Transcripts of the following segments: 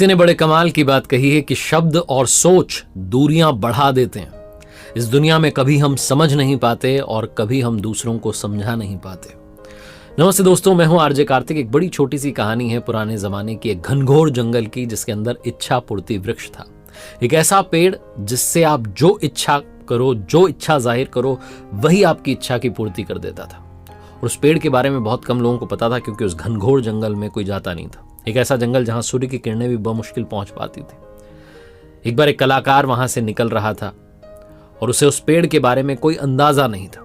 इतने बड़े कमाल की बात कही है कि शब्द और सोच दूरियां बढ़ा देते हैं। इस दुनिया में कभी हम समझ नहीं पाते और कभी हम दूसरों को समझा नहीं पाते। नमस्ते दोस्तों, मैं हूं आरजे कार्तिक। एक बड़ी छोटी सी कहानी है पुराने जमाने की, एक घनघोर जंगल की, जिसके अंदर इच्छा पूर्ति वृक्ष था। एक ऐसा पेड़ जिससे आप जो इच्छा करो, जो इच्छा जाहिर करो, वही आपकी इच्छा की पूर्ति कर देता था। और उस पेड़ के बारे में बहुत कम लोगों को पता था, क्योंकि उस घनघोर जंगल में कोई जाता नहीं था। एक ऐसा जंगल जहां सूर्य की किरणें भी बमुश्किल पहुंच पाती थी। एक बार एक कलाकार वहां से निकल रहा था और उसे उस पेड़ के बारे में कोई अंदाजा नहीं था।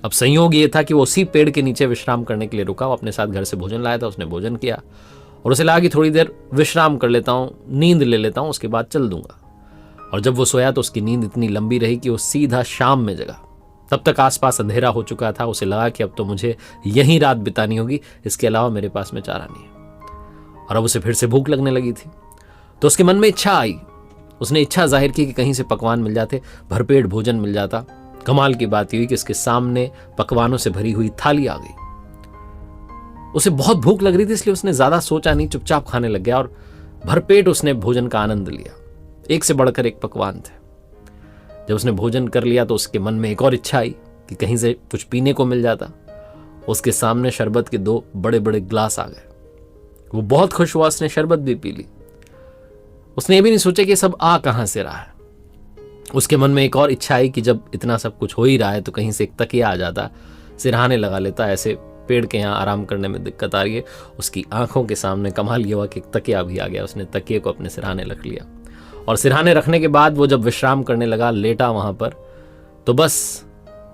अब संयोग ये था कि वो उसी पेड़ के नीचे विश्राम करने के लिए रुका। वो अपने साथ घर से भोजन लाया था, उसने भोजन किया और उसे लगा कि थोड़ी देर विश्राम कर लेता हूं, नींद ले लेता हूं, उसके बाद चल दूंगा। और जब वो सोया तो उसकी नींद इतनी लंबी रही कि वो सीधा शाम में जगा। तब तक आसपास अंधेरा हो चुका था। उसे लगा कि अब तो मुझे यहीं रात बितानी होगी, इसके अलावा मेरे पास में चारा नहीं है। और अब उसे फिर से भूख लगने लगी थी, तो उसके मन में इच्छा आई। उसने इच्छा जाहिर की कि कहीं से पकवान मिल जाते, भरपेट भोजन मिल जाता। कमाल की बात यह हुई कि उसके सामने पकवानों से भरी हुई थाली आ गई। उसे बहुत भूख लग रही थी, इसलिए उसने ज्यादा सोचा नहीं, चुपचाप खाने लग गया और भरपेट उसने भोजन का आनंद लिया। एक से बढ़कर एक पकवान थे। जब उसने भोजन कर लिया तो उसके मन में एक और इच्छा आई कि कहीं से कुछ पीने को मिल जाता। उसके सामने शरबत के 2 बड़े बड़े ग्लास आ गए। वो बहुत खुश हुआ, उसने शरबत भी पी ली। उसने ये भी नहीं सोचा कि सब आ कहां से रहा है। उसके मन में एक और इच्छा आई कि जब इतना सब कुछ हो ही रहा है तो कहीं से एक तकिया आ जाता, सिरहाने लगा लेता। ऐसे पेड़ के यहाँ आराम करने में दिक्कत आ रही है। उसकी आंखों के सामने कमाल ये हुआ कि एक तकिया भी आ गया। उसने तकिए को अपने सिरहाने रख लिया और सिरहाने रखने के बाद वो जब विश्राम करने लगा, लेटा वहां पर, तो बस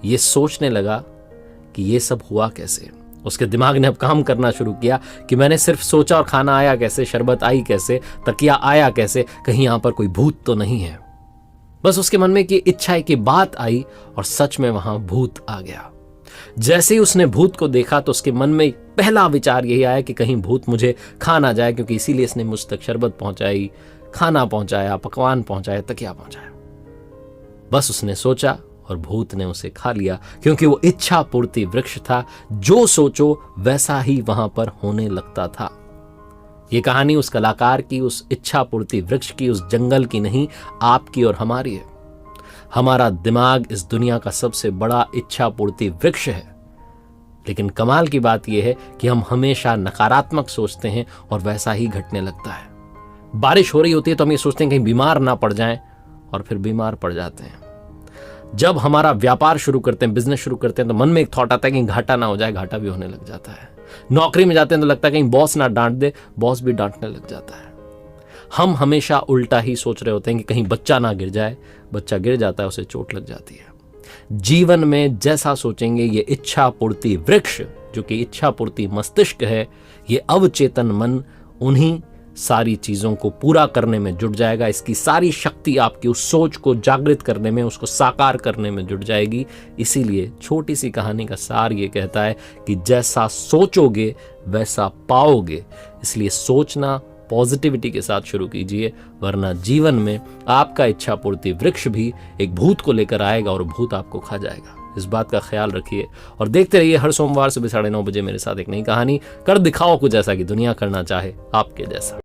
ये सोचने लगा कि ये सब हुआ कैसे। उसके दिमाग ने अब काम करना शुरू किया कि मैंने सिर्फ सोचा और खाना आया कैसे, शरबत आई कैसे, तकिया आया कैसे, कहीं यहां पर कोई भूत तो नहीं है। बस उसके मन में कि इच्छा की बात आई और सच में वहां भूत आ गया। जैसे ही उसने भूत को देखा तो उसके मन में पहला विचार यही आया कि कहीं भूत मुझे खा ना जाए, क्योंकि इसीलिए इसने मुझ तक शरबत पहुंचाई, खाना पहुंचाया, पकवान पहुंचाया, तकिया पहुंचाया। बस उसने सोचा और भूत ने उसे खा लिया, क्योंकि वो इच्छा पूर्ति वृक्ष था। जो सोचो वैसा ही वहां पर होने लगता था। ये कहानी उस कलाकार की, उस इच्छा पूर्ति वृक्ष की, उस जंगल की नहीं, आपकी और हमारी है। हमारा दिमाग इस दुनिया का सबसे बड़ा इच्छा पूर्ति वृक्ष है। लेकिन कमाल की बात यह है कि हम हमेशा नकारात्मक सोचते हैं और वैसा ही घटने लगता है। बारिश हो रही होती है तो हम ये सोचते हैं कहीं बीमार ना पड़ जाएं, और फिर बीमार पड़ जाते हैं। जब हमारा व्यापार शुरू करते हैं, बिजनेस शुरू करते हैं, तो मन में एक थॉट आता है कि घाटा ना हो जाए, घाटा भी होने लग जाता है। नौकरी में जाते हैं तो लगता है कहीं बॉस ना डांट दे, बॉस भी डांटने लग जाता है। हम हमेशा उल्टा ही सोच रहे होते हैं कि कहीं बच्चा ना गिर जाए, बच्चा गिर जाता है, उसे चोट लग जाती है। जीवन में जैसा सोचेंगे, ये इच्छा पूर्ति वृक्ष, जो कि इच्छा पूर्ति मस्तिष्क है, ये अवचेतन मन उन्हीं सारी चीजों को पूरा करने में जुट जाएगा। इसकी सारी शक्ति आपकी उस सोच को जागृत करने में, उसको साकार करने में जुट जाएगी। इसीलिए छोटी सी कहानी का सार ये कहता है कि जैसा सोचोगे वैसा पाओगे। इसलिए सोचना पॉजिटिविटी के साथ शुरू कीजिए, वरना जीवन में आपका इच्छा पूर्ति वृक्ष भी एक भूत को लेकर आएगा और भूत आपको खा जाएगा। इस बात का ख्याल रखिए और देखते रहिए हर सोमवार सुबह 9:30 बजे मेरे साथ एक नई कहानी। कर दिखाओ कुछ ऐसा कि दुनिया करना चाहे आपके जैसा।